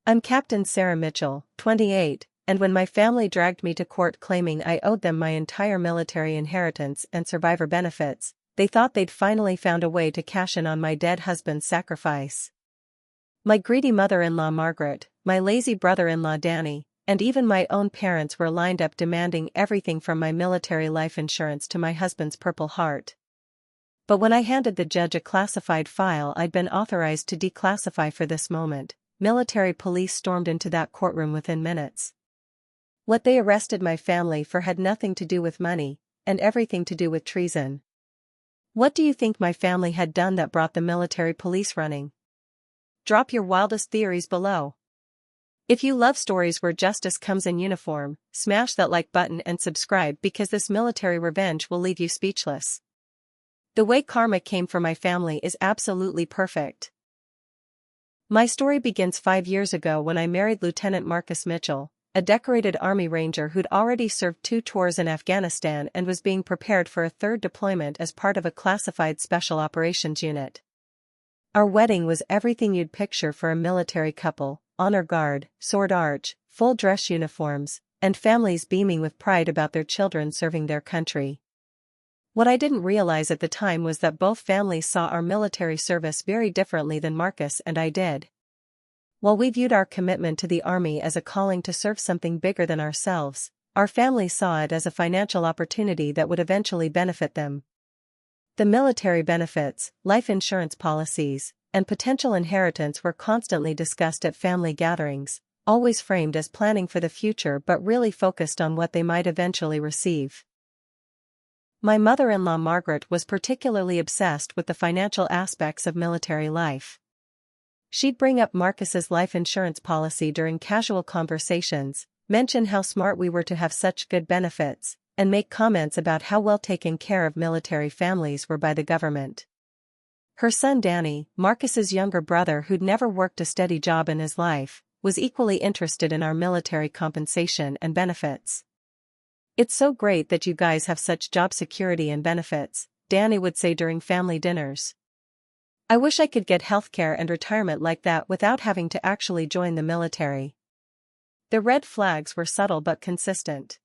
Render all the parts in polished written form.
I'm Captain Sarah Mitchell, 28, and when my family dragged me to court claiming I owed them my entire military inheritance and survivor benefits, they thought they'd finally found a way to cash in on my dead husband's sacrifice. My greedy mother-in-law Margaret, my lazy brother-in-law Danny, and even my own parents were lined up demanding everything from my military life insurance to my husband's Purple Heart. But when I handed the judge a classified file I'd been authorized to declassify for this moment, military police stormed into that courtroom within minutes. What they arrested my family for had nothing to do with money, and everything to do with treason. What do you think my family had done that brought the military police running? Drop your wildest theories below. If you love stories where justice comes in uniform, smash that like button and subscribe because this military revenge will leave you speechless. The way karma came for my family is absolutely perfect. My story begins 5 years ago when I married Lieutenant Marcus Mitchell, a decorated Army Ranger who'd already served 2 tours in Afghanistan and was being prepared for a 3rd deployment as part of a classified special operations unit. Our wedding was everything you'd picture for a military couple: honor guard, sword arch, full dress uniforms, and families beaming with pride about their children serving their country. What I didn't realize at the time was that both families saw our military service very differently than Marcus and I did. While we viewed our commitment to the Army as a calling to serve something bigger than ourselves, our families saw it as a financial opportunity that would eventually benefit them. The military benefits, life insurance policies, and potential inheritance were constantly discussed at family gatherings, always framed as planning for the future but really focused on what they might eventually receive. My mother-in-law Margaret was particularly obsessed with the financial aspects of military life. She'd bring up Marcus's life insurance policy during casual conversations, mention how smart we were to have such good benefits, and make comments about how well taken care of military families were by the government. Her son Danny, Marcus's younger brother who'd never worked a steady job in his life, was equally interested in our military compensation and benefits. "It's so great that you guys have such job security and benefits," Danny would say during family dinners. "I wish I could get healthcare and retirement like that without having to actually join the military." The red flags were subtle but consistent.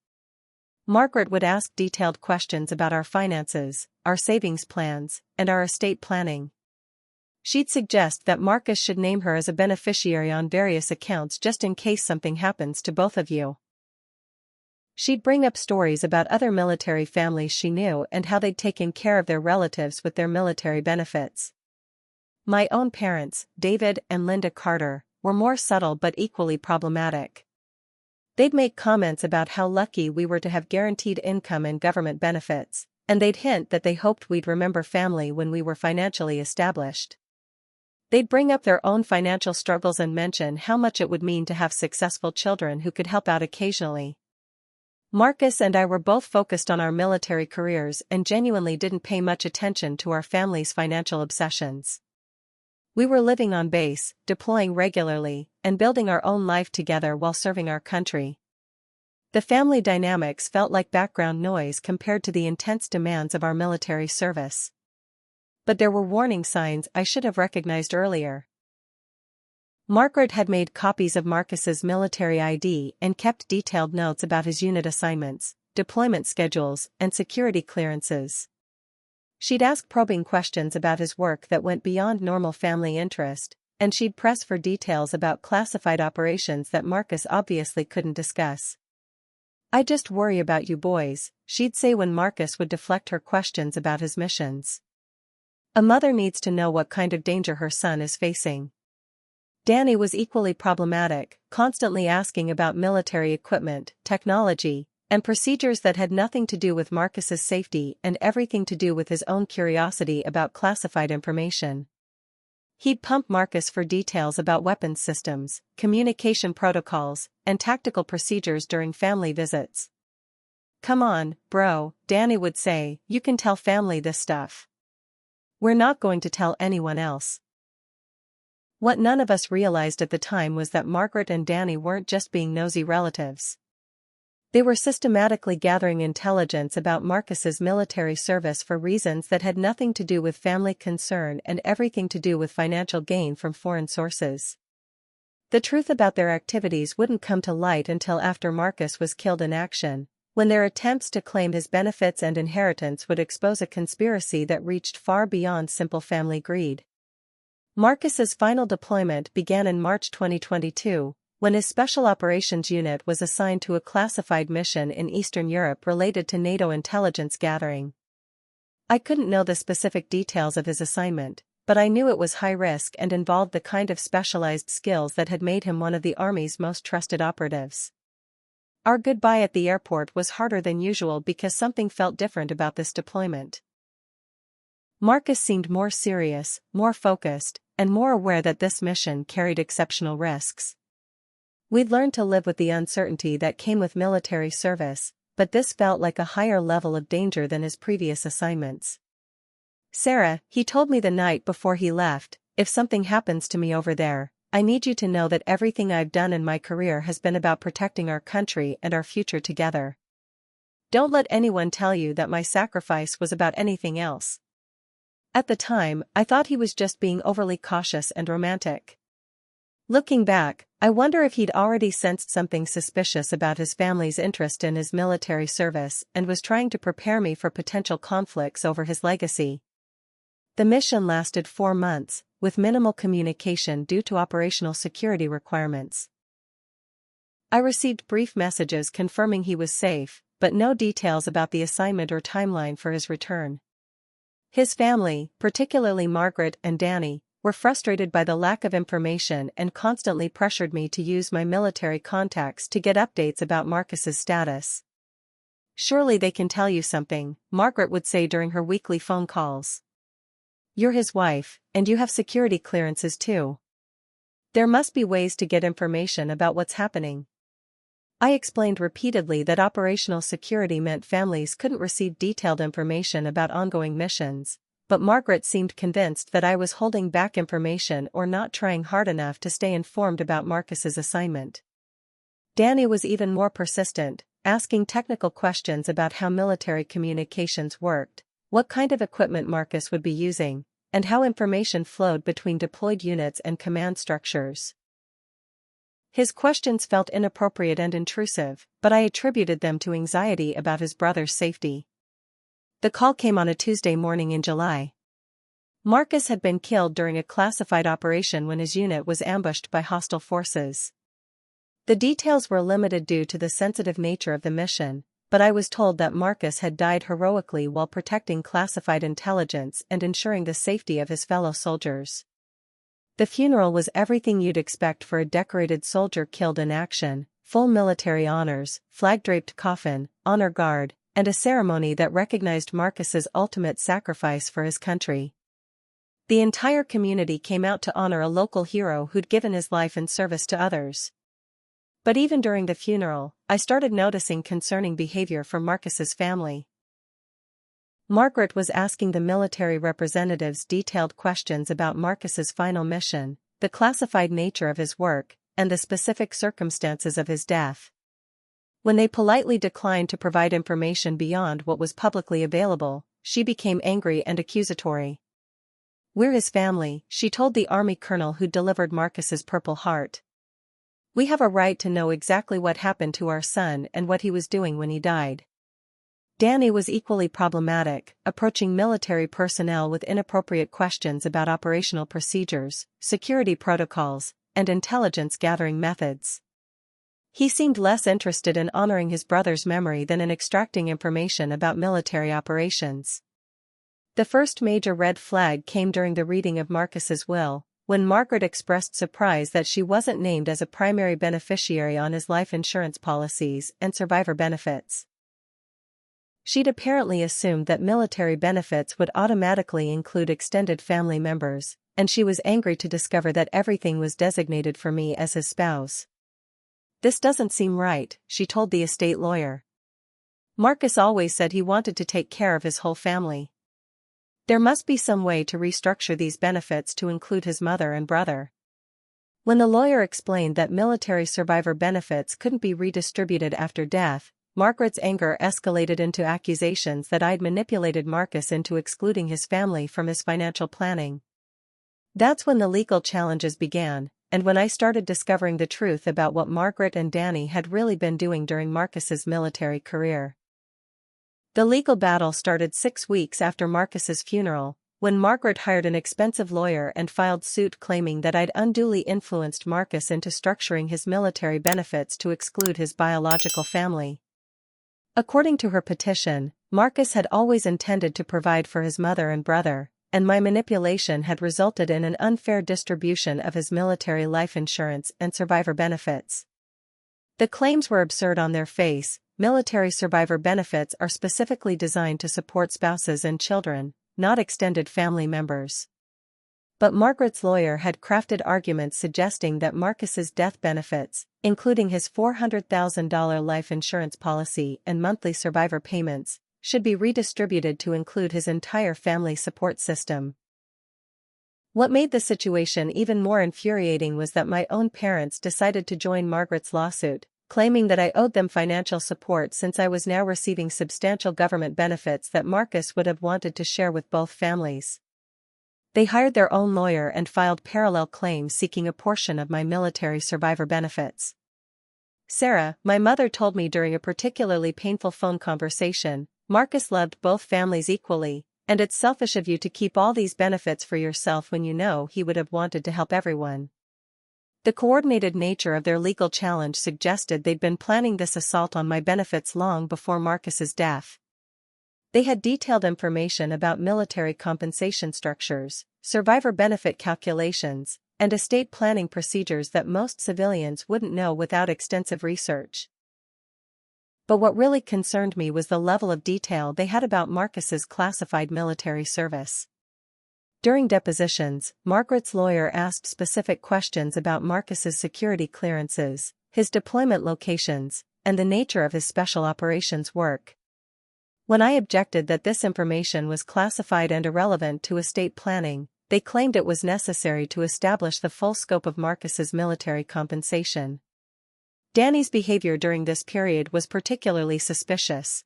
Margaret would ask detailed questions about our finances, our savings plans, and our estate planning. She'd suggest that Marcus should name her as a beneficiary on various accounts just in case something happens to both of you. She'd bring up stories about other military families she knew and how they'd taken care of their relatives with their military benefits. My own parents, David and Linda Carter, were more subtle but equally problematic. They'd make comments about how lucky we were to have guaranteed income and government benefits, and they'd hint that they hoped we'd remember family when we were financially established. They'd bring up their own financial struggles and mention how much it would mean to have successful children who could help out occasionally. Marcus and I were both focused on our military careers and genuinely didn't pay much attention to our family's financial obsessions. We were living on base, deploying regularly, and building our own life together while serving our country. The family dynamics felt like background noise compared to the intense demands of our military service. But there were warning signs I should have recognized earlier. Margaret had made copies of Marcus's military ID and kept detailed notes about his unit assignments, deployment schedules, and security clearances. She'd ask probing questions about his work that went beyond normal family interest, and she'd press for details about classified operations that Marcus obviously couldn't discuss. "I just worry about you boys," she'd say when Marcus would deflect her questions about his missions. A mother needs to know what kind of danger her son is facing. Danny was equally problematic, constantly asking about military equipment, technology, and procedures that had nothing to do with Marcus's safety and everything to do with his own curiosity about classified information. He'd pump Marcus for details about weapons systems, communication protocols, and tactical procedures during family visits. "Come on, bro," Danny would say, "you can tell family this stuff. We're not going to tell anyone else." What none of us realized at the time was that Margaret and Danny weren't just being nosy relatives. They were systematically gathering intelligence about Marcus's military service for reasons that had nothing to do with family concern and everything to do with financial gain from foreign sources. The truth about their activities wouldn't come to light until after Marcus was killed in action, when their attempts to claim his benefits and inheritance would expose a conspiracy that reached far beyond simple family greed. Marcus's final deployment began in March 2022, when his Special Operations Unit was assigned to a classified mission in Eastern Europe related to NATO intelligence gathering. I couldn't know the specific details of his assignment, but I knew it was high risk and involved the kind of specialized skills that had made him one of the Army's most trusted operatives. Our goodbye at the airport was harder than usual because something felt different about this deployment. Marcus seemed more serious, more focused, and more aware that this mission carried exceptional risks. We'd learned to live with the uncertainty that came with military service, but this felt like a higher level of danger than his previous assignments. "Sarah," he told me the night before he left, "if something happens to me over there, I need you to know that everything I've done in my career has been about protecting our country and our future together. Don't let anyone tell you that my sacrifice was about anything else." At the time, I thought he was just being overly cautious and romantic. Looking back, I wonder if he'd already sensed something suspicious about his family's interest in his military service and was trying to prepare me for potential conflicts over his legacy. The mission lasted 4 months, with minimal communication due to operational security requirements. I received brief messages confirming he was safe, but no details about the assignment or timeline for his return. His family, particularly Margaret and Danny, were frustrated by the lack of information and constantly pressured me to use my military contacts to get updates about Marcus's status. "Surely they can tell you something," Margaret would say during her weekly phone calls. "You're his wife, and you have security clearances too. There must be ways to get information about what's happening." I explained repeatedly that operational security meant families couldn't receive detailed information about ongoing missions, but Margaret seemed convinced that I was holding back information or not trying hard enough to stay informed about Marcus's assignment. Danny was even more persistent, asking technical questions about how military communications worked, what kind of equipment Marcus would be using, and how information flowed between deployed units and command structures. His questions felt inappropriate and intrusive, but I attributed them to anxiety about his brother's safety. The call came on a Tuesday morning in July. Marcus had been killed during a classified operation when his unit was ambushed by hostile forces. The details were limited due to the sensitive nature of the mission, but I was told that Marcus had died heroically while protecting classified intelligence and ensuring the safety of his fellow soldiers. The funeral was everything you'd expect for a decorated soldier killed in action: full military honors, flag-draped coffin, honor guard, and a ceremony that recognized Marcus's ultimate sacrifice for his country. The entire community came out to honor a local hero who'd given his life in service to others. But even during the funeral, I started noticing concerning behavior from Marcus's family. Margaret was asking the military representatives detailed questions about Marcus's final mission, the classified nature of his work, and the specific circumstances of his death. When they politely declined to provide information beyond what was publicly available, she became angry and accusatory. "We're his family," she told the Army colonel who delivered Marcus's Purple Heart. "We have a right to know exactly what happened to our son and what he was doing when he died." Danny was equally problematic, approaching military personnel with inappropriate questions about operational procedures, security protocols, and intelligence gathering methods. He seemed less interested in honoring his brother's memory than in extracting information about military operations. The first major red flag came during the reading of Marcus's will, when Margaret expressed surprise that she wasn't named as a primary beneficiary on his life insurance policies and survivor benefits. She'd apparently assumed that military benefits would automatically include extended family members, and she was angry to discover that everything was designated for me as his spouse. "This doesn't seem right," she told the estate lawyer. "Marcus always said he wanted to take care of his whole family. There must be some way to restructure these benefits to include his mother and brother." When the lawyer explained that military survivor benefits couldn't be redistributed after death, Margaret's anger escalated into accusations that I'd manipulated Marcus into excluding his family from his financial planning. That's when the legal challenges began, and when I started discovering the truth about what Margaret and Danny had really been doing during Marcus's military career. The legal battle started 6 weeks after Marcus's funeral, when Margaret hired an expensive lawyer and filed suit claiming that I'd unduly influenced Marcus into structuring his military benefits to exclude his biological family. According to her petition, Marcus had always intended to provide for his mother and brother, and my manipulation had resulted in an unfair distribution of his military life insurance and survivor benefits. The claims were absurd on their face. Military survivor benefits are specifically designed to support spouses and children, not extended family members. But Margaret's lawyer had crafted arguments suggesting that Marcus's death benefits, including his $400,000 life insurance policy and monthly survivor payments, should be redistributed to include his entire family support system. What made the situation even more infuriating was that my own parents decided to join Margaret's lawsuit, claiming that I owed them financial support since I was now receiving substantial government benefits that Marcus would have wanted to share with both families. They hired their own lawyer and filed parallel claims seeking a portion of my military survivor benefits. Sarah, my mother told me during a particularly painful phone conversation, Marcus loved both families equally, and it's selfish of you to keep all these benefits for yourself when you know he would have wanted to help everyone. The coordinated nature of their legal challenge suggested they'd been planning this assault on my benefits long before Marcus's death. They had detailed information about military compensation structures, survivor benefit calculations, and estate planning procedures that most civilians wouldn't know without extensive research. But what really concerned me was the level of detail they had about Marcus's classified military service. During depositions, Margaret's lawyer asked specific questions about Marcus's security clearances, his deployment locations, and the nature of his special operations work. When I objected that this information was classified and irrelevant to estate planning, they claimed it was necessary to establish the full scope of Marcus's military compensation. Danny's behavior during this period was particularly suspicious.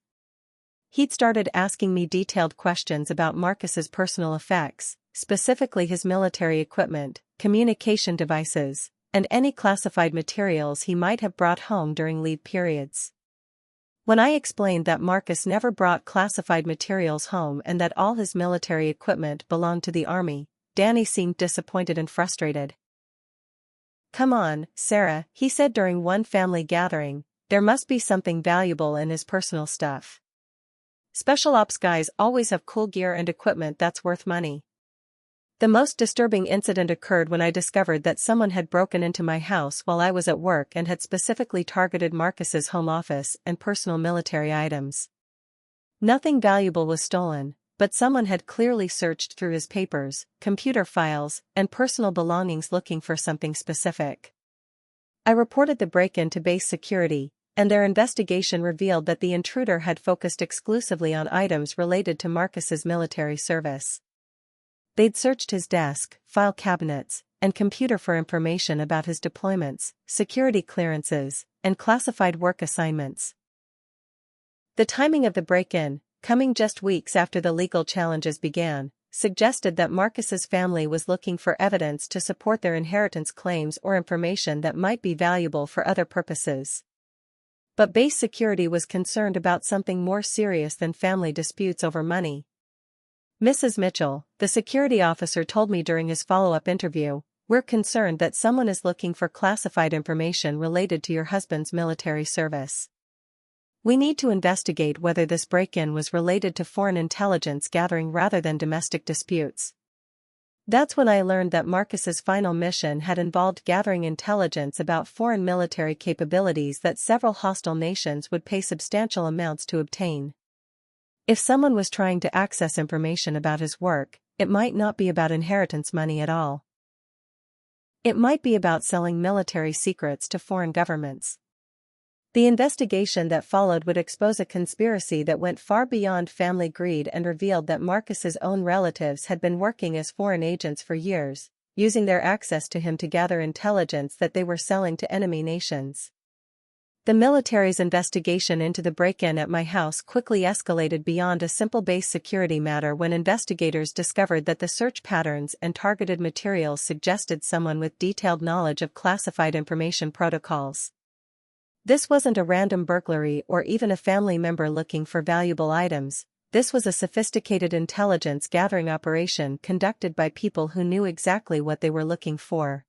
He'd started asking me detailed questions about Marcus's personal effects, specifically his military equipment, communication devices, and any classified materials he might have brought home during leave periods. When I explained that Marcus never brought classified materials home and that all his military equipment belonged to the Army, Danny seemed disappointed and frustrated. "Come on, Sarah," he said during one family gathering, "there must be something valuable in his personal stuff. Special ops guys always have cool gear and equipment that's worth money." The most disturbing incident occurred when I discovered that someone had broken into my house while I was at work and had specifically targeted Marcus's home office and personal military items. Nothing valuable was stolen, but someone had clearly searched through his papers, computer files, and personal belongings looking for something specific. I reported the break-in to base security, and their investigation revealed that the intruder had focused exclusively on items related to Marcus's military service. They'd searched his desk, file cabinets, and computer for information about his deployments, security clearances, and classified work assignments. The timing of the break-in, coming just weeks after the legal challenges began, suggested that Marcus's family was looking for evidence to support their inheritance claims or information that might be valuable for other purposes. But base security was concerned about something more serious than family disputes over money. "Mrs. Mitchell," the security officer told me during his follow-up interview, "we're concerned that someone is looking for classified information related to your husband's military service. We need to investigate whether this break-in was related to foreign intelligence gathering rather than domestic disputes." That's when I learned that Marcus's final mission had involved gathering intelligence about foreign military capabilities that several hostile nations would pay substantial amounts to obtain. If someone was trying to access information about his work, it might not be about inheritance money at all. It might be about selling military secrets to foreign governments. The investigation that followed would expose a conspiracy that went far beyond family greed and revealed that Marcus's own relatives had been working as foreign agents for years, using their access to him to gather intelligence that they were selling to enemy nations. The military's investigation into the break-in at my house quickly escalated beyond a simple base security matter when investigators discovered that the search patterns and targeted materials suggested someone with detailed knowledge of classified information protocols. This wasn't a random burglary or even a family member looking for valuable items. This was a sophisticated intelligence gathering operation conducted by people who knew exactly what they were looking for.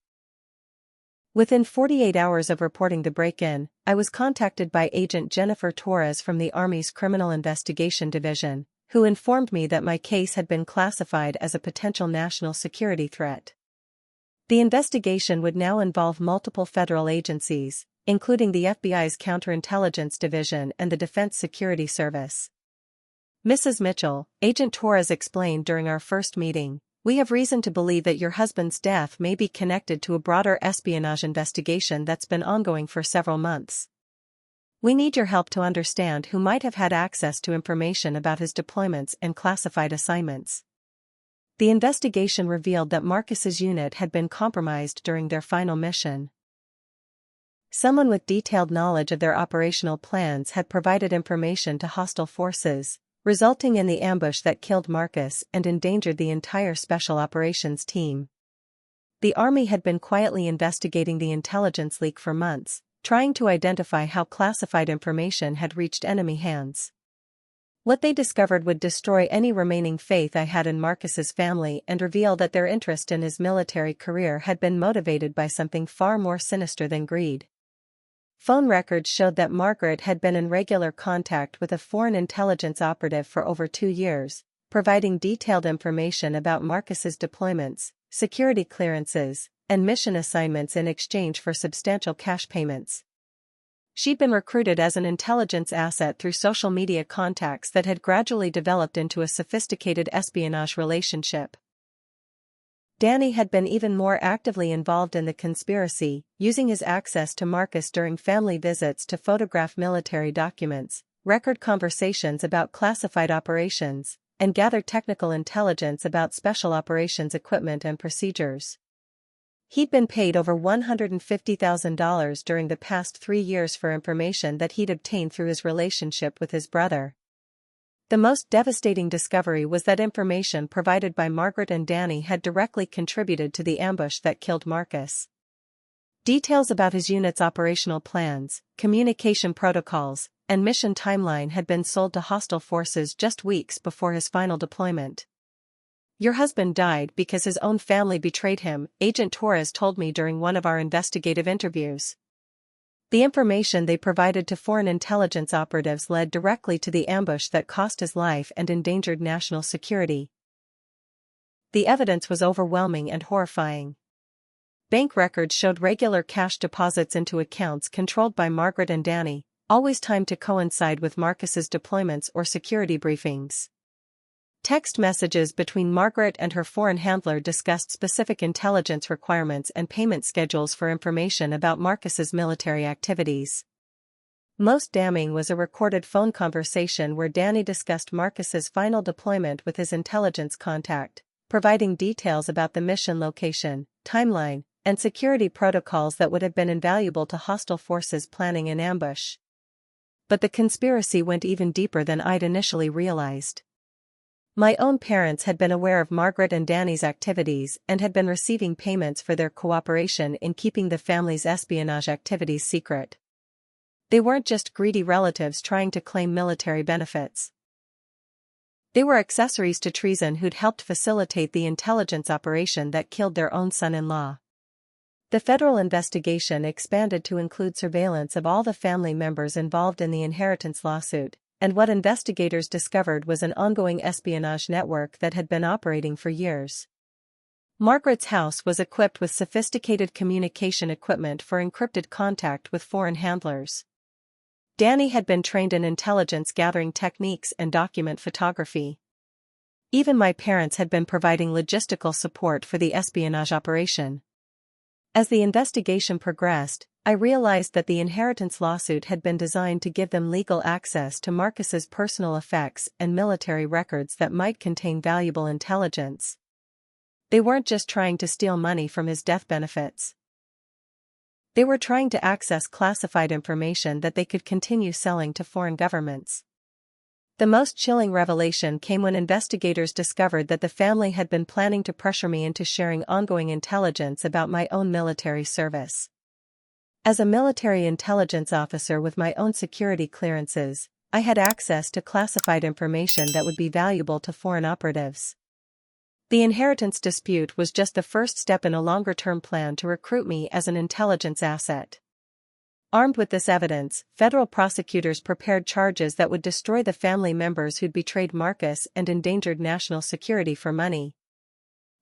Within 48 hours of reporting the break-in, I was contacted by Agent Jennifer Torres from the Army's Criminal Investigation Division, who informed me that my case had been classified as a potential national security threat. The investigation would now involve multiple federal agencies, including the FBI's counterintelligence division and the Defense Security Service. Mrs. Mitchell, Agent Torres explained during our first meeting, "We have reason to believe that your husband's death may be connected to a broader espionage investigation that's been ongoing for several months. We need your help to understand who might have had access to information about his deployments and classified assignments." The investigation revealed that Marcus's unit had been compromised during their final mission. Someone with detailed knowledge of their operational plans had provided information to hostile forces, resulting in the ambush that killed Marcus and endangered the entire Special Operations team. The Army had been quietly investigating the intelligence leak for months, trying to identify how classified information had reached enemy hands. What they discovered would destroy any remaining faith I had in Marcus's family and reveal that their interest in his military career had been motivated by something far more sinister than greed. Phone records showed that Margaret had been in regular contact with a foreign intelligence operative for over 2 years, providing detailed information about Marcus's deployments, security clearances, and mission assignments in exchange for substantial cash payments. She'd been recruited as an intelligence asset through social media contacts that had gradually developed into a sophisticated espionage relationship. Danny had been even more actively involved in the conspiracy, using his access to Marcus during family visits to photograph military documents, record conversations about classified operations, and gather technical intelligence about special operations equipment and procedures. He'd been paid over $150,000 during the past 3 years for information that he'd obtained through his relationship with his brother. The most devastating discovery was that information provided by Margaret and Danny had directly contributed to the ambush that killed Marcus. Details about his unit's operational plans, communication protocols, and mission timeline had been sold to hostile forces just weeks before his final deployment. "Your husband died because his own family betrayed him," Agent Torres told me during one of our investigative interviews. The information they provided to foreign intelligence operatives led directly to the ambush that cost his life and endangered national security. The evidence was overwhelming and horrifying. Bank records showed regular cash deposits into accounts controlled by Margaret and Danny, always timed to coincide with Marcus's deployments or security briefings. Text messages between Margaret and her foreign handler discussed specific intelligence requirements and payment schedules for information about Marcus's military activities. Most damning was a recorded phone conversation where Danny discussed Marcus's final deployment with his intelligence contact, providing details about the mission location, timeline, and security protocols that would have been invaluable to hostile forces planning an ambush. But the conspiracy went even deeper than I'd initially realized. My own parents had been aware of Margaret and Danny's activities and had been receiving payments for their cooperation in keeping the family's espionage activities secret. They weren't just greedy relatives trying to claim military benefits. They were accessories to treason who'd helped facilitate the intelligence operation that killed their own son-in-law. The federal investigation expanded to include surveillance of all the family members involved in the inheritance lawsuit, and what investigators discovered was an ongoing espionage network that had been operating for years. Margaret's house was equipped with sophisticated communication equipment for encrypted contact with foreign handlers. Danny had been trained in intelligence gathering techniques and document photography. Even my parents had been providing logistical support for the espionage operation. As the investigation progressed, I realized that the inheritance lawsuit had been designed to give them legal access to Marcus's personal effects and military records that might contain valuable intelligence. They weren't just trying to steal money from his death benefits. They were trying to access classified information that they could continue selling to foreign governments. The most chilling revelation came when investigators discovered that the family had been planning to pressure me into sharing ongoing intelligence about my own military service. As a military intelligence officer with my own security clearances, I had access to classified information that would be valuable to foreign operatives. The inheritance dispute was just the first step in a longer-term plan to recruit me as an intelligence asset. Armed with this evidence, federal prosecutors prepared charges that would destroy the family members who'd betrayed Marcus and endangered national security for money.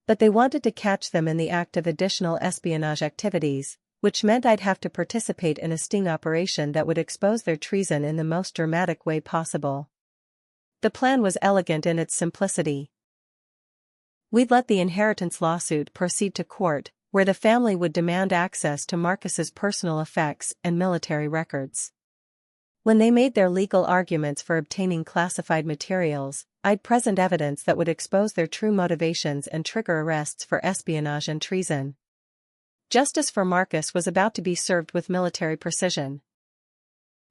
But they wanted to catch them in the act of additional espionage activities, which meant I'd have to participate in a sting operation that would expose their treason in the most dramatic way possible. The plan was elegant in its simplicity. We'd let the inheritance lawsuit proceed to court, where the family would demand access to Marcus's personal effects and military records. When they made their legal arguments for obtaining classified materials, I'd present evidence that would expose their true motivations and trigger arrests for espionage and treason. Justice for Marcus was about to be served with military precision.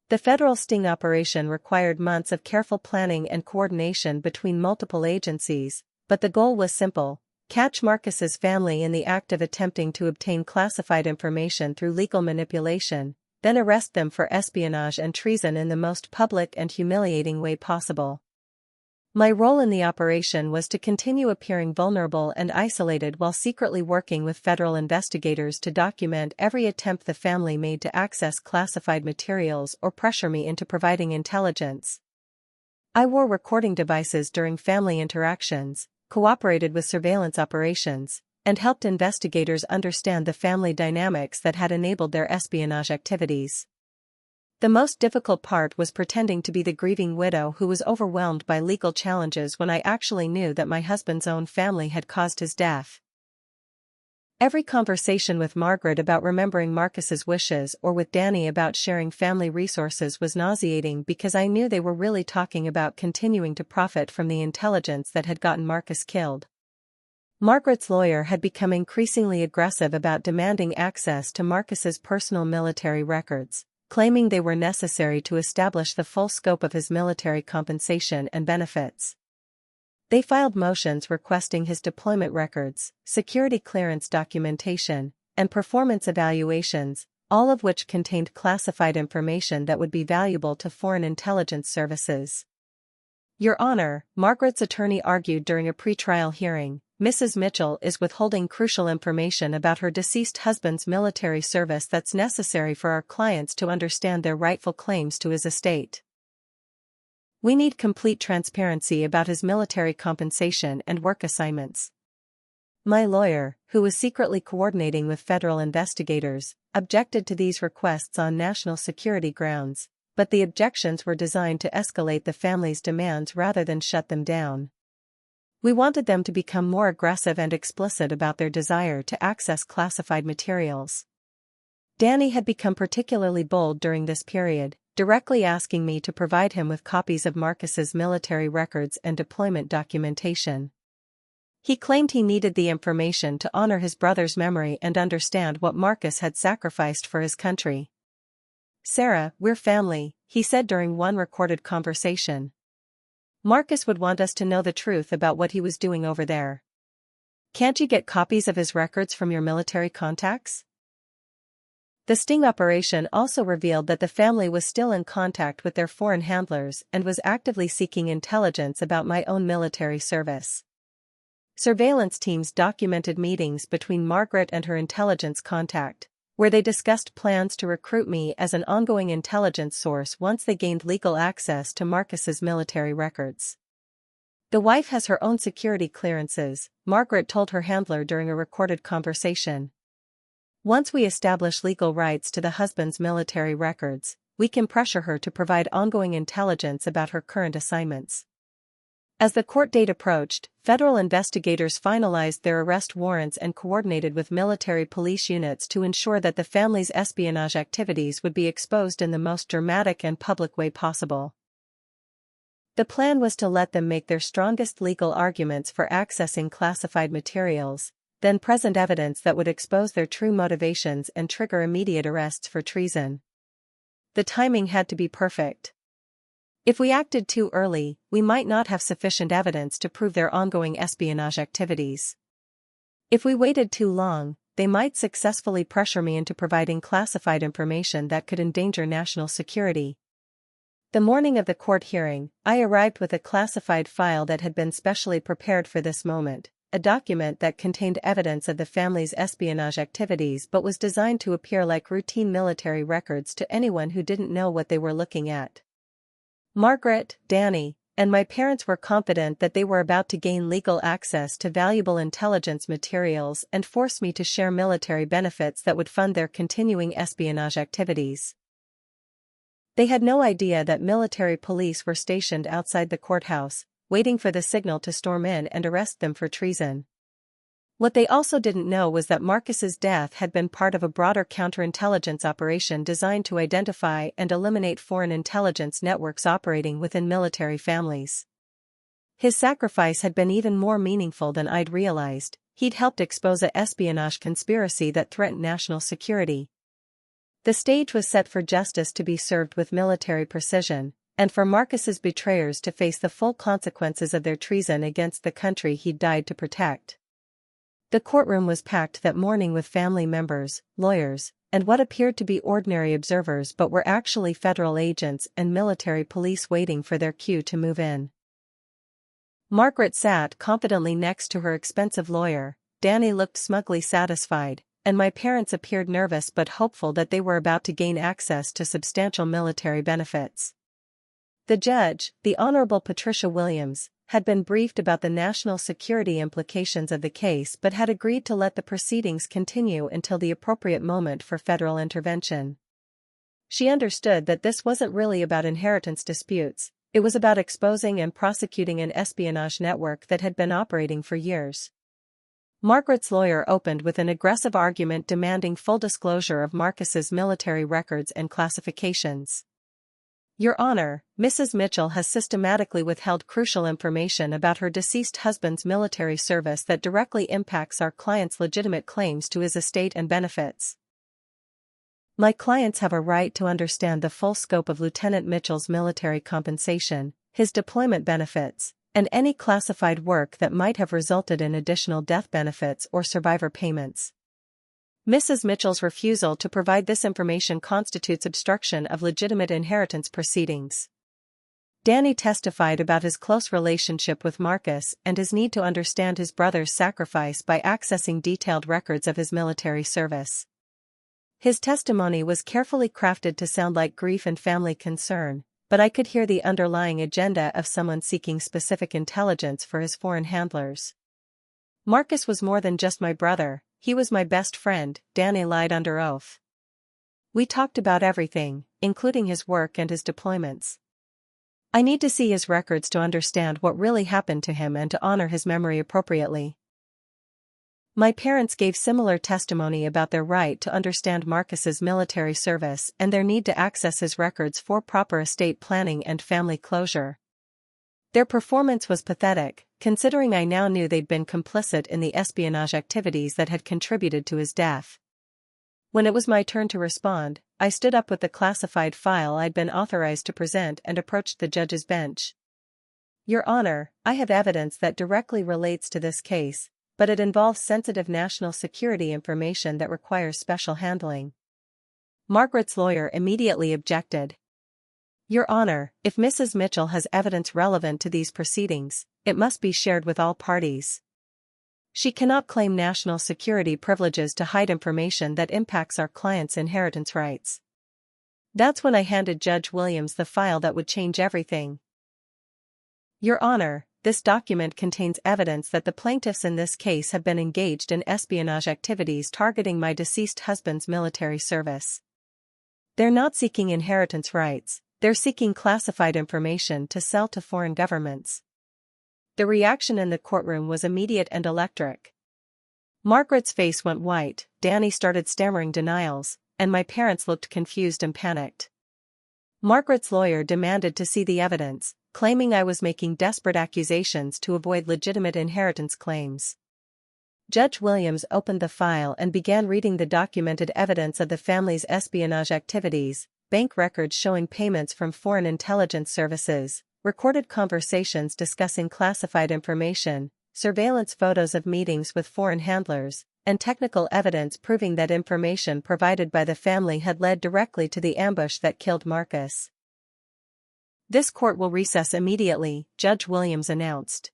The federal sting operation required months of careful planning and coordination between multiple agencies, but the goal was simple: catch Marcus's family in the act of attempting to obtain classified information through legal manipulation, then arrest them for espionage and treason in the most public and humiliating way possible. My role in the operation was to continue appearing vulnerable and isolated while secretly working with federal investigators to document every attempt the family made to access classified materials or pressure me into providing intelligence. I wore recording devices during family interactions, cooperated with surveillance operations, and helped investigators understand the family dynamics that had enabled their espionage activities. The most difficult part was pretending to be the grieving widow who was overwhelmed by legal challenges when I actually knew that my husband's own family had caused his death. Every conversation with Margaret about remembering Marcus's wishes or with Danny about sharing family resources was nauseating because I knew they were really talking about continuing to profit from the intelligence that had gotten Marcus killed. Margaret's lawyer had become increasingly aggressive about demanding access to Marcus's personal military records, claiming they were necessary to establish the full scope of his military compensation and benefits. They filed motions requesting his deployment records, security clearance documentation, and performance evaluations, all of which contained classified information that would be valuable to foreign intelligence services. Your Honor, Margaret's attorney argued during a pretrial hearing, Mrs. Mitchell is withholding crucial information about her deceased husband's military service that's necessary for our clients to understand their rightful claims to his estate. We need complete transparency about his military compensation and work assignments. My lawyer, who was secretly coordinating with federal investigators, objected to these requests on national security grounds, but the objections were designed to escalate the family's demands rather than shut them down. We wanted them to become more aggressive and explicit about their desire to access classified materials. Danny had become particularly bold during this period, directly asking me to provide him with copies of Marcus's military records and deployment documentation. He claimed he needed the information to honor his brother's memory and understand what Marcus had sacrificed for his country. "Sarah, we're family," he said during one recorded conversation. "Marcus would want us to know the truth about what he was doing over there. Can't you get copies of his records from your military contacts?" The sting operation also revealed that the family was still in contact with their foreign handlers and was actively seeking intelligence about my own military service. Surveillance teams documented meetings between Margaret and her intelligence contact, where they discussed plans to recruit me as an ongoing intelligence source once they gained legal access to Marcus's military records. "The wife has her own security clearances," Margaret told her handler during a recorded conversation. "Once we establish legal rights to the husband's military records, we can pressure her to provide ongoing intelligence about her current assignments." As the court date approached, federal investigators finalized their arrest warrants and coordinated with military police units to ensure that the family's espionage activities would be exposed in the most dramatic and public way possible. The plan was to let them make their strongest legal arguments for accessing classified materials, then present evidence that would expose their true motivations and trigger immediate arrests for treason. The timing had to be perfect. If we acted too early, we might not have sufficient evidence to prove their ongoing espionage activities. If we waited too long, they might successfully pressure me into providing classified information that could endanger national security. The morning of the court hearing, I arrived with a classified file that had been specially prepared for this moment, a document that contained evidence of the family's espionage activities but was designed to appear like routine military records to anyone who didn't know what they were looking at. Margaret, Danny, and my parents were confident that they were about to gain legal access to valuable intelligence materials and force me to share military benefits that would fund their continuing espionage activities. They had no idea that military police were stationed outside the courthouse, waiting for the signal to storm in and arrest them for treason. What they also didn't know was that Marcus's death had been part of a broader counterintelligence operation designed to identify and eliminate foreign intelligence networks operating within military families. His sacrifice had been even more meaningful than I'd realized. He'd helped expose an espionage conspiracy that threatened national security. The stage was set for justice to be served with military precision, and for Marcus's betrayers to face the full consequences of their treason against the country he'd died to protect. The courtroom was packed that morning with family members, lawyers, and what appeared to be ordinary observers but were actually federal agents and military police waiting for their cue to move in. Margaret sat confidently next to her expensive lawyer, Danny looked smugly satisfied, and my parents appeared nervous but hopeful that they were about to gain access to substantial military benefits. The judge, the Honorable Patricia Williams, had been briefed about the national security implications of the case but had agreed to let the proceedings continue until the appropriate moment for federal intervention. She understood that this wasn't really about inheritance disputes, it was about exposing and prosecuting an espionage network that had been operating for years. Margaret's lawyer opened with an aggressive argument demanding full disclosure of Marcus's military records and classifications. Your Honor, Mrs. Mitchell has systematically withheld crucial information about her deceased husband's military service that directly impacts our client's legitimate claims to his estate and benefits. My clients have a right to understand the full scope of Lieutenant Mitchell's military compensation, his deployment benefits, and any classified work that might have resulted in additional death benefits or survivor payments. Mrs. Mitchell's refusal to provide this information constitutes obstruction of legitimate inheritance proceedings. Danny testified about his close relationship with Marcus and his need to understand his brother's sacrifice by accessing detailed records of his military service. His testimony was carefully crafted to sound like grief and family concern, but I could hear the underlying agenda of someone seeking specific intelligence for his foreign handlers. Marcus was more than just my brother, he was my best friend, Danny lied under oath. We talked about everything, including his work and his deployments. I need to see his records to understand what really happened to him and to honor his memory appropriately. My parents gave similar testimony about their right to understand Marcus's military service and their need to access his records for proper estate planning and family closure. Their performance was pathetic, considering I now knew they'd been complicit in the espionage activities that had contributed to his death. When it was my turn to respond, I stood up with the classified file I'd been authorized to present and approached the judge's bench. Your Honor, I have evidence that directly relates to this case, but it involves sensitive national security information that requires special handling. Margaret's lawyer immediately objected. Your Honor, if Mrs. Mitchell has evidence relevant to these proceedings, it must be shared with all parties. She cannot claim national security privileges to hide information that impacts our client's inheritance rights. That's when I handed Judge Williams the file that would change everything. Your Honor, this document contains evidence that the plaintiffs in this case have been engaged in espionage activities targeting my deceased husband's military service. They're not seeking inheritance rights. They're seeking classified information to sell to foreign governments. The reaction in the courtroom was immediate and electric. Margaret's face went white, Danny started stammering denials, and my parents looked confused and panicked. Margaret's lawyer demanded to see the evidence, claiming I was making desperate accusations to avoid legitimate inheritance claims. Judge Williams opened the file and began reading the documented evidence of the family's espionage activities, bank records showing payments from foreign intelligence services, recorded conversations discussing classified information, surveillance photos of meetings with foreign handlers, and technical evidence proving that information provided by the family had led directly to the ambush that killed Marcus. "This court will recess immediately," Judge Williams announced.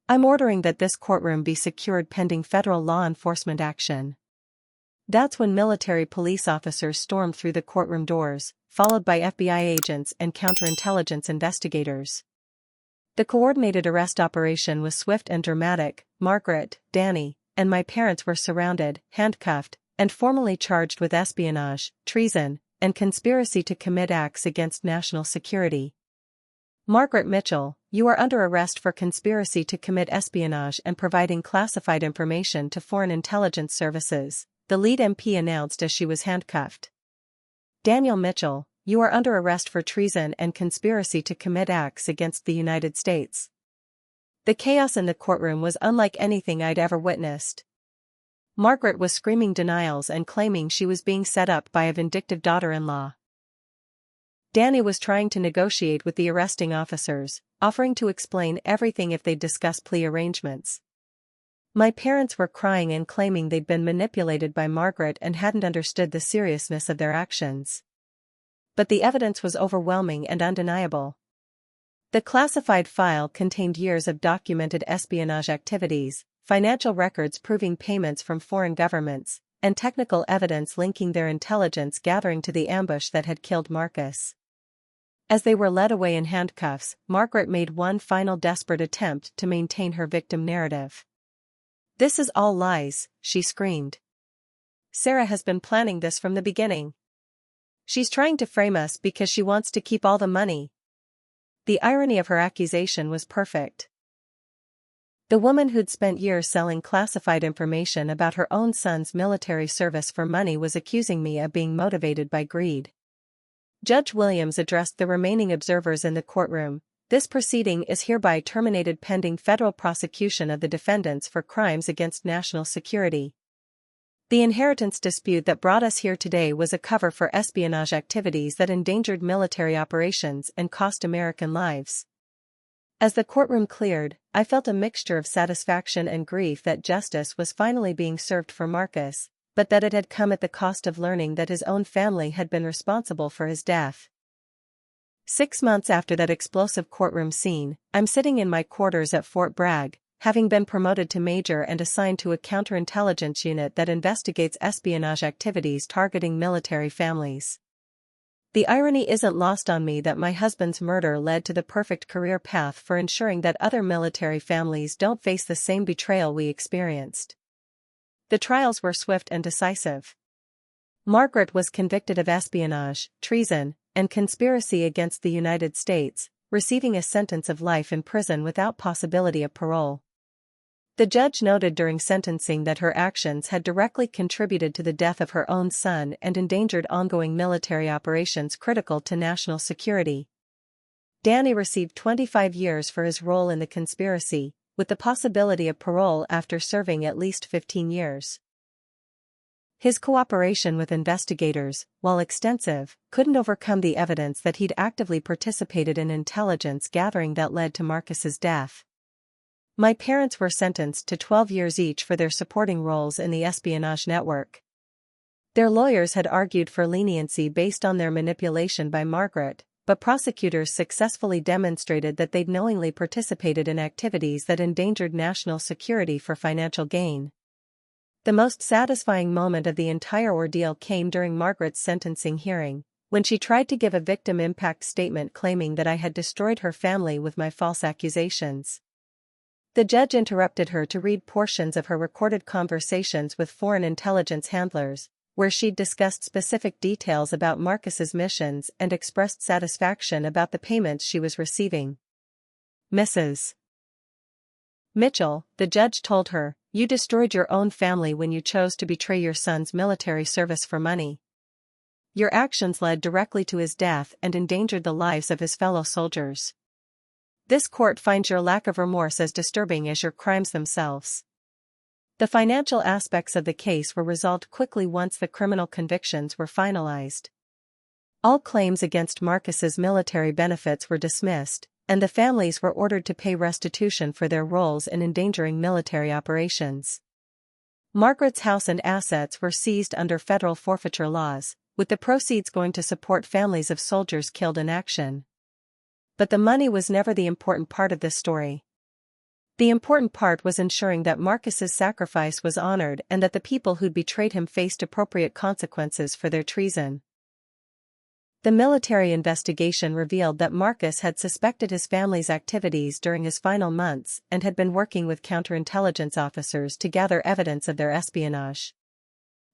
"I'm ordering that this courtroom be secured pending federal law enforcement action." That's when military police officers stormed through the courtroom doors, followed by FBI agents and counterintelligence investigators. The coordinated arrest operation was swift and dramatic. Margaret, Danny, and my parents were surrounded, handcuffed, and formally charged with espionage, treason, and conspiracy to commit acts against national security. "Margaret Mitchell, you are under arrest for conspiracy to commit espionage and providing classified information to foreign intelligence services," the lead MP announced as she was handcuffed. "Daniel Mitchell, you are under arrest for treason and conspiracy to commit acts against the United States." The chaos in the courtroom was unlike anything I'd ever witnessed. Margaret was screaming denials and claiming she was being set up by a vindictive daughter-in-law. Danny was trying to negotiate with the arresting officers, offering to explain everything if they'd discuss plea arrangements. My parents were crying and claiming they'd been manipulated by Margaret and hadn't understood the seriousness of their actions. But the evidence was overwhelming and undeniable. The classified file contained years of documented espionage activities, financial records proving payments from foreign governments, and technical evidence linking their intelligence gathering to the ambush that had killed Marcus. As they were led away in handcuffs, Margaret made one final desperate attempt to maintain her victim narrative. "This is all lies," she screamed. "Sarah has been planning this from the beginning. She's trying to frame us because she wants to keep all the money." The irony of her accusation was perfect. The woman who'd spent years selling classified information about her own son's military service for money was accusing me of being motivated by greed. Judge Williams addressed the remaining observers in the courtroom. "This proceeding is hereby terminated pending federal prosecution of the defendants for crimes against national security. The inheritance dispute that brought us here today was a cover for espionage activities that endangered military operations and cost American lives." As the courtroom cleared, I felt a mixture of satisfaction and grief that justice was finally being served for Marcus, but that it had come at the cost of learning that his own family had been responsible for his death. 6 months after that explosive courtroom scene, I'm sitting in my quarters at Fort Bragg, having been promoted to major and assigned to a counterintelligence unit that investigates espionage activities targeting military families. The irony isn't lost on me that my husband's murder led to the perfect career path for ensuring that other military families don't face the same betrayal we experienced. The trials were swift and decisive. Margaret was convicted of espionage, treason, and conspiracy against the United States, receiving a sentence of life in prison without possibility of parole. The judge noted during sentencing that her actions had directly contributed to the death of her own son and endangered ongoing military operations critical to national security. Danny received 25 years for his role in the conspiracy, with the possibility of parole after serving at least 15 years. His cooperation with investigators, while extensive, couldn't overcome the evidence that he'd actively participated in intelligence gathering that led to Marcus's death. My parents were sentenced to 12 years each for their supporting roles in the espionage network. Their lawyers had argued for leniency based on their manipulation by Margaret, but prosecutors successfully demonstrated that they'd knowingly participated in activities that endangered national security for financial gain. The most satisfying moment of the entire ordeal came during Margaret's sentencing hearing, when she tried to give a victim impact statement claiming that I had destroyed her family with my false accusations. The judge interrupted her to read portions of her recorded conversations with foreign intelligence handlers, where she'd discussed specific details about Marcus's missions and expressed satisfaction about the payments she was receiving. "Mrs. Mitchell," the judge told her, "you destroyed your own family when you chose to betray your son's military service for money. Your actions led directly to his death and endangered the lives of his fellow soldiers. This court finds your lack of remorse as disturbing as your crimes themselves." The financial aspects of the case were resolved quickly once the criminal convictions were finalized. All claims against Marcus's military benefits were dismissed, and the families were ordered to pay restitution for their roles in endangering military operations. Margaret's house and assets were seized under federal forfeiture laws, with the proceeds going to support families of soldiers killed in action. But the money was never the important part of this story. The important part was ensuring that Marcus's sacrifice was honored and that the people who'd betrayed him faced appropriate consequences for their treason. The military investigation revealed that Marcus had suspected his family's activities during his final months and had been working with counterintelligence officers to gather evidence of their espionage.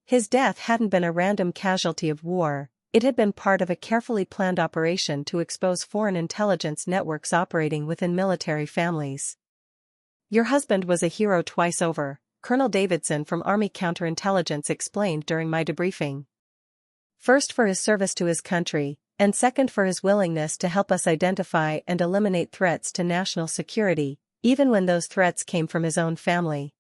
His death hadn't been a random casualty of war, it had been part of a carefully planned operation to expose foreign intelligence networks operating within military families. "Your husband was a hero twice over," Colonel Davidson from Army Counterintelligence explained during my debriefing. "First for his service to his country, and second for his willingness to help us identify and eliminate threats to national security, even when those threats came from his own family."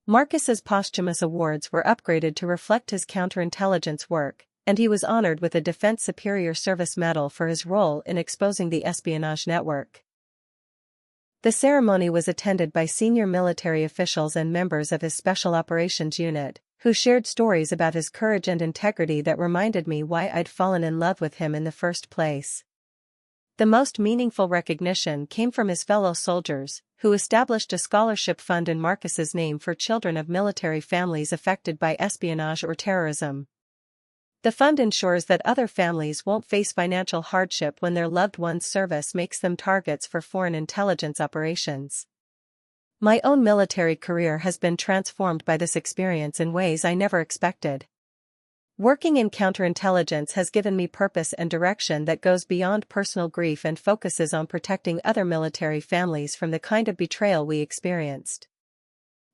Marcus's posthumous awards were upgraded to reflect his counterintelligence work, and he was honored with a Defense Superior Service Medal for his role in exposing the espionage network. The ceremony was attended by senior military officials and members of his Special Operations Unit, who shared stories about his courage and integrity that reminded me why I'd fallen in love with him in the first place. The most meaningful recognition came from his fellow soldiers, who established a scholarship fund in Marcus's name for children of military families affected by espionage or terrorism. The fund ensures that other families won't face financial hardship when their loved one's service makes them targets for foreign intelligence operations. My own military career has been transformed by this experience in ways I never expected. Working in counterintelligence has given me purpose and direction that goes beyond personal grief and focuses on protecting other military families from the kind of betrayal we experienced.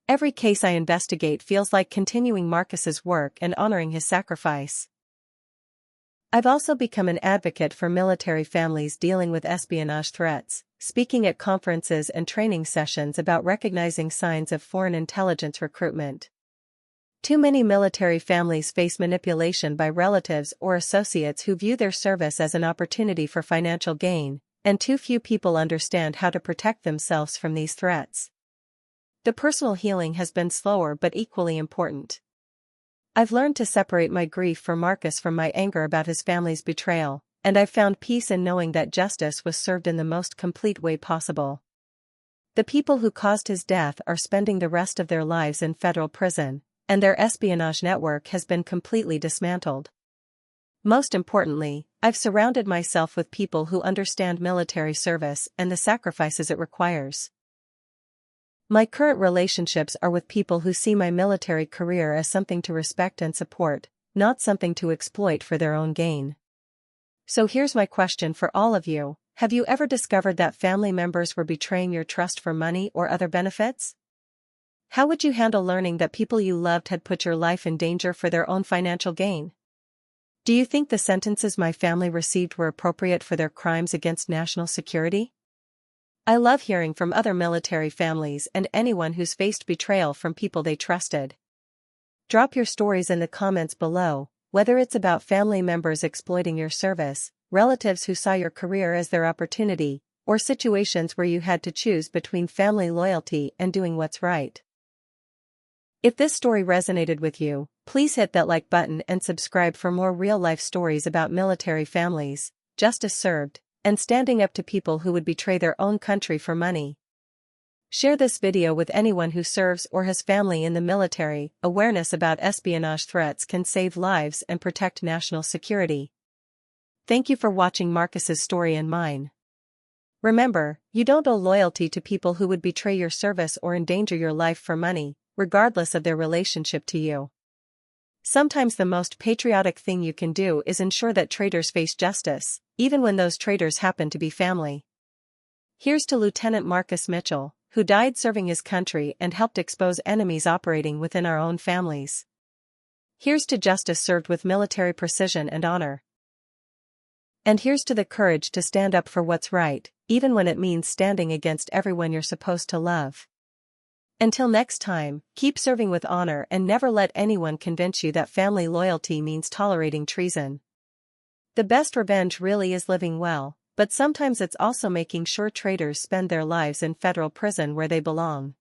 Every case I investigate feels like continuing Marcus's work and honoring his sacrifice. I've also become an advocate for military families dealing with espionage threats, speaking at conferences and training sessions about recognizing signs of foreign intelligence recruitment. Too many military families face manipulation by relatives or associates who view their service as an opportunity for financial gain, and too few people understand how to protect themselves from these threats. The personal healing has been slower but equally important. I've learned to separate my grief for Marcus from my anger about his family's betrayal, and I've found peace in knowing that justice was served in the most complete way possible. The people who caused his death are spending the rest of their lives in federal prison, and their espionage network has been completely dismantled. Most importantly, I've surrounded myself with people who understand military service and the sacrifices it requires. My current relationships are with people who see my military career as something to respect and support, not something to exploit for their own gain. So here's my question for all of you: have you ever discovered that family members were betraying your trust for money or other benefits? How would you handle learning that people you loved had put your life in danger for their own financial gain? Do you think the sentences my family received were appropriate for their crimes against national security? I love hearing from other military families and anyone who's faced betrayal from people they trusted. Drop your stories in the comments below, whether it's about family members exploiting your service, relatives who saw your career as their opportunity, or situations where you had to choose between family loyalty and doing what's right. If this story resonated with you, please hit that like button and subscribe for more real-life stories about military families, justice served, and standing up to people who would betray their own country for money. Share this video with anyone who serves or has family in the military. Awareness about espionage threats can save lives and protect national security. Thank you for watching Marcus's story and mine. Remember, you don't owe loyalty to people who would betray your service or endanger your life for money, regardless of their relationship to you. Sometimes the most patriotic thing you can do is ensure that traitors face justice, even when those traitors happen to be family. Here's to Lieutenant Marcus Mitchell, who died serving his country and helped expose enemies operating within our own families. Here's to justice served with military precision and honor. And here's to the courage to stand up for what's right, even when it means standing against everyone you're supposed to love. Until next time, keep serving with honor and never let anyone convince you that family loyalty means tolerating treason. The best revenge really is living well, but sometimes it's also making sure traitors spend their lives in federal prison where they belong.